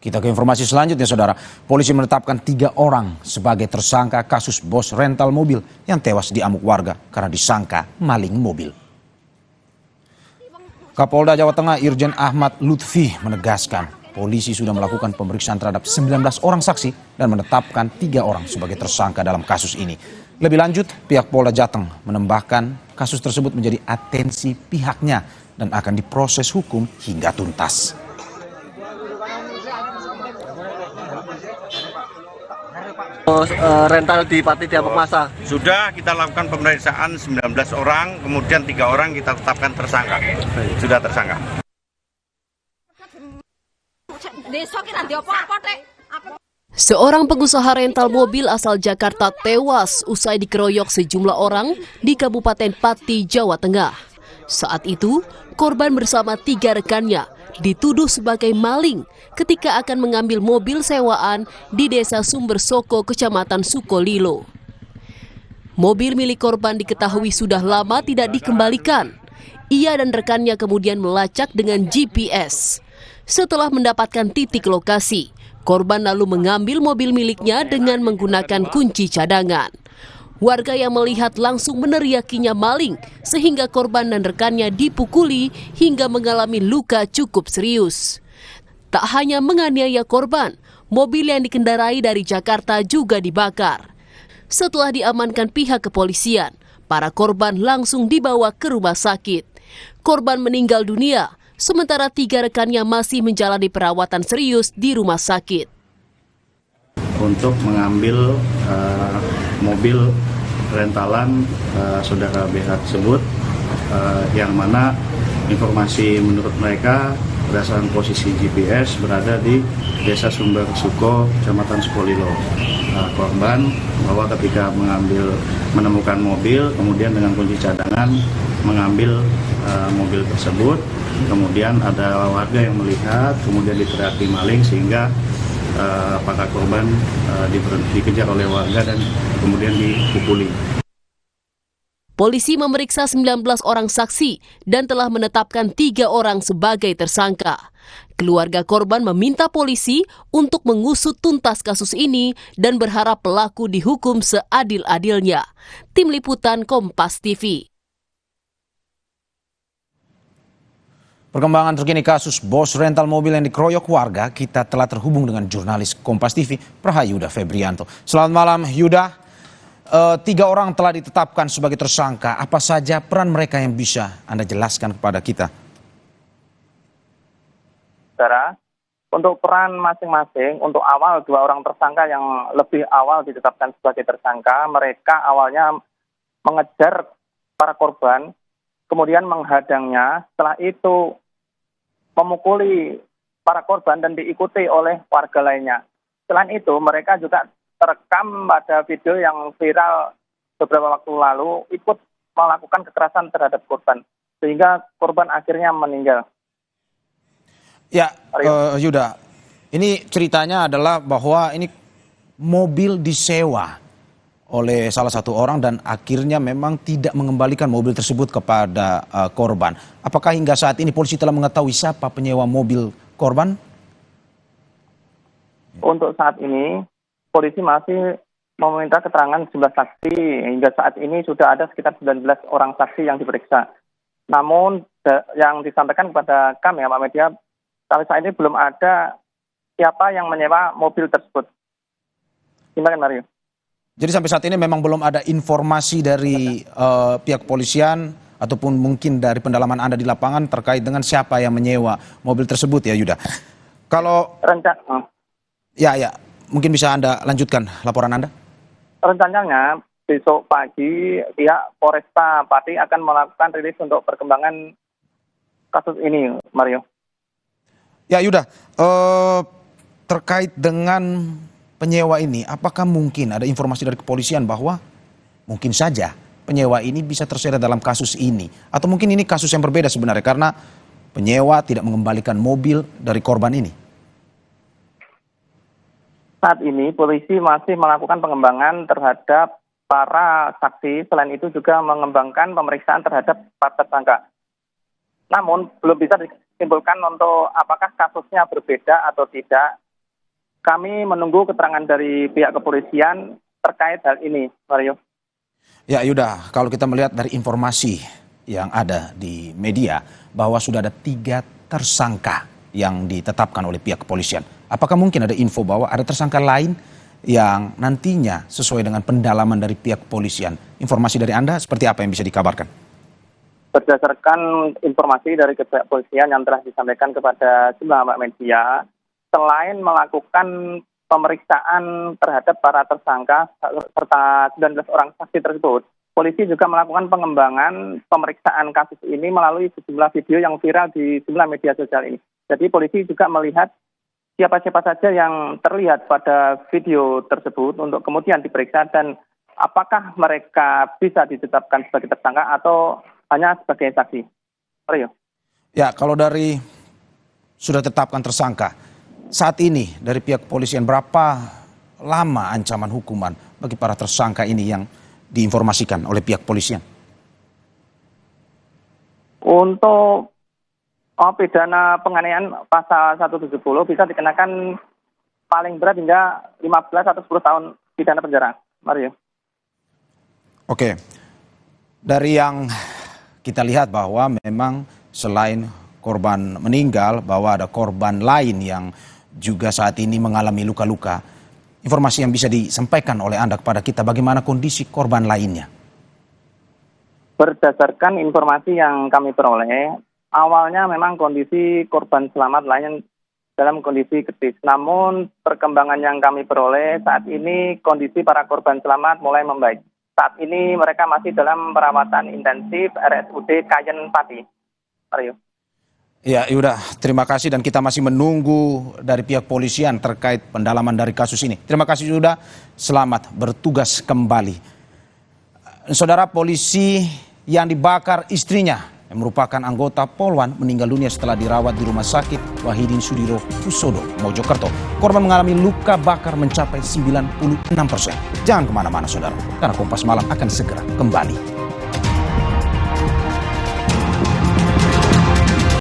Kita ke informasi selanjutnya, Saudara. Polisi menetapkan 3 orang sebagai tersangka kasus bos rental mobil yang tewas diamuk warga karena disangka maling mobil. Kapolda Jawa Tengah Irjen Ahmad Lutfi menegaskan polisi sudah melakukan pemeriksaan terhadap 19 orang saksi dan menetapkan 3 orang sebagai tersangka dalam kasus ini. Lebih lanjut, pihak Polda Jateng menambahkan kasus tersebut menjadi atensi pihaknya dan akan diproses hukum hingga tuntas. Rental di Pati diamuk masa. Sudah kita lakukan pemeriksaan 19 orang, kemudian 3 orang kita tetapkan tersangka. Sudah tersangka. Seorang pengusaha rental mobil asal Jakarta tewas usai dikeroyok sejumlah orang di Kabupaten Pati, Jawa Tengah. Saat itu, korban bersama 3 rekannya dituduh sebagai maling ketika akan mengambil mobil sewaan di Desa Sumber Soko, Kecamatan Sukolilo. Mobil milik korban diketahui sudah lama tidak dikembalikan. Ia dan rekannya kemudian melacak dengan GPS. Setelah mendapatkan titik lokasi, korban lalu mengambil mobil miliknya dengan menggunakan kunci cadangan. Warga yang melihat langsung meneriakinya maling sehingga korban dan rekannya dipukuli hingga mengalami luka cukup serius. Tak hanya menganiaya korban, mobil yang dikendarai dari Jakarta juga dibakar. Setelah diamankan pihak kepolisian, para korban langsung dibawa ke rumah sakit. Korban meninggal dunia, sementara 3 rekannya masih menjalani perawatan serius di rumah sakit. Untuk mengambil mobil rentalan saudara BH tersebut, yang mana informasi menurut mereka berdasarkan posisi GPS berada di Desa Sumber Suko, Kecamatan Sukolilo. Korban bahwa ketika menemukan mobil, kemudian dengan kunci cadangan mengambil mobil tersebut, kemudian ada warga yang melihat, kemudian diteriaki maling sehingga apakah korban dikejar oleh warga dan kemudian dipukuli. Polisi memeriksa 19 orang saksi dan telah menetapkan 3 orang sebagai tersangka. Keluarga korban meminta polisi untuk mengusut tuntas kasus ini dan berharap pelaku dihukum seadil-adilnya. Tim Liputan Kompas TV. Perkembangan terkini kasus bos rental mobil yang dikeroyok warga, kita telah terhubung dengan jurnalis Kompas TV, Prahayuda Febrianto. Selamat malam, Yuda. 3 orang telah ditetapkan sebagai tersangka. Apa saja peran mereka yang bisa Anda jelaskan kepada kita? Saudara, untuk peran masing-masing, untuk awal 2 orang tersangka yang lebih awal ditetapkan sebagai tersangka, mereka awalnya mengejar para korban, kemudian menghadangnya, setelah itu memukuli para korban dan diikuti oleh warga lainnya. Selain itu, mereka juga terekam pada video yang viral beberapa waktu lalu ikut melakukan kekerasan terhadap korban, sehingga korban akhirnya meninggal. Ya, Yuda, ini ceritanya adalah bahwa ini mobil disewa oleh salah satu orang dan akhirnya memang tidak mengembalikan mobil tersebut kepada korban. Apakah hingga saat ini polisi telah mengetahui siapa penyewa mobil korban? Untuk saat ini, polisi masih meminta keterangan 11 saksi. Hingga saat ini sudah ada sekitar 19 orang saksi yang diperiksa. Namun yang disampaikan kepada kami, Pak Media, sampai saat ini belum ada siapa yang menyewa mobil tersebut. Gimana, Mario? Jadi sampai saat ini memang belum ada informasi dari pihak polisian ataupun mungkin dari pendalaman Anda di lapangan terkait dengan siapa yang menyewa mobil tersebut ya, Yuda. Kalau ya, mungkin bisa Anda lanjutkan laporan Anda. Rencananya besok pagi pihak Polresta Pati akan melakukan rilis untuk perkembangan kasus ini, Mario. Ya, Yuda, terkait dengan penyewa ini, apakah mungkin ada informasi dari kepolisian bahwa mungkin saja penyewa ini bisa terseret dalam kasus ini? Atau mungkin ini kasus yang berbeda sebenarnya karena penyewa tidak mengembalikan mobil dari korban ini? Saat ini polisi masih melakukan pengembangan terhadap para saksi. Selain itu juga mengembangkan pemeriksaan terhadap para tersangka. Namun belum bisa disimpulkan untuk apakah kasusnya berbeda atau tidak. kami menunggu keterangan dari pihak kepolisian terkait hal ini, Mario. Ya Yuda, kalau kita melihat dari informasi yang ada di media bahwa sudah ada 3 tersangka yang ditetapkan oleh pihak kepolisian. Apakah mungkin ada info bahwa ada tersangka lain yang nantinya sesuai dengan pendalaman dari pihak kepolisian? Informasi dari Anda seperti apa yang bisa dikabarkan? Berdasarkan informasi dari pihak kepolisian yang telah disampaikan kepada sejumlah awak media, selain melakukan pemeriksaan terhadap para tersangka serta 19 orang saksi tersebut, polisi juga melakukan pengembangan pemeriksaan kasus ini melalui sejumlah video yang viral di sejumlah media sosial ini. Jadi polisi juga melihat siapa-siapa saja yang terlihat pada video tersebut untuk kemudian diperiksa dan apakah mereka bisa ditetapkan sebagai tersangka atau hanya sebagai saksi. Mario. Ya, kalau dari sudah tetapkan tersangka, saat ini dari pihak kepolisian berapa lama ancaman hukuman bagi para tersangka ini yang diinformasikan oleh pihak kepolisian? Untuk pidana penganiayaan pasal 170 bisa dikenakan paling berat hingga 15 atau 10 tahun pidana penjara. Mario. Oke, dari yang kita lihat bahwa memang selain korban meninggal, bahwa ada korban lain yang juga saat ini mengalami luka-luka. Informasi yang bisa disampaikan oleh Anda kepada kita, bagaimana kondisi korban lainnya? Berdasarkan informasi yang kami peroleh, awalnya memang kondisi korban selamat lain dalam kondisi kritis. Namun perkembangan yang kami peroleh saat ini kondisi para korban selamat mulai membaik. Saat ini mereka masih dalam perawatan intensif RSUD Kayen Pati. Mario. Ya Yuda, terima kasih dan kita masih menunggu dari pihak polisian terkait pendalaman dari kasus ini. Terima kasih Yuda, selamat bertugas kembali. Saudara, polisi yang dibakar istrinya yang merupakan anggota Polwan meninggal dunia setelah dirawat di Rumah Sakit Wahidin Sudirohusodo, Mojokerto. Korban mengalami luka bakar mencapai 96%. Jangan kemana-mana saudara, karena Kompas Malam akan segera kembali.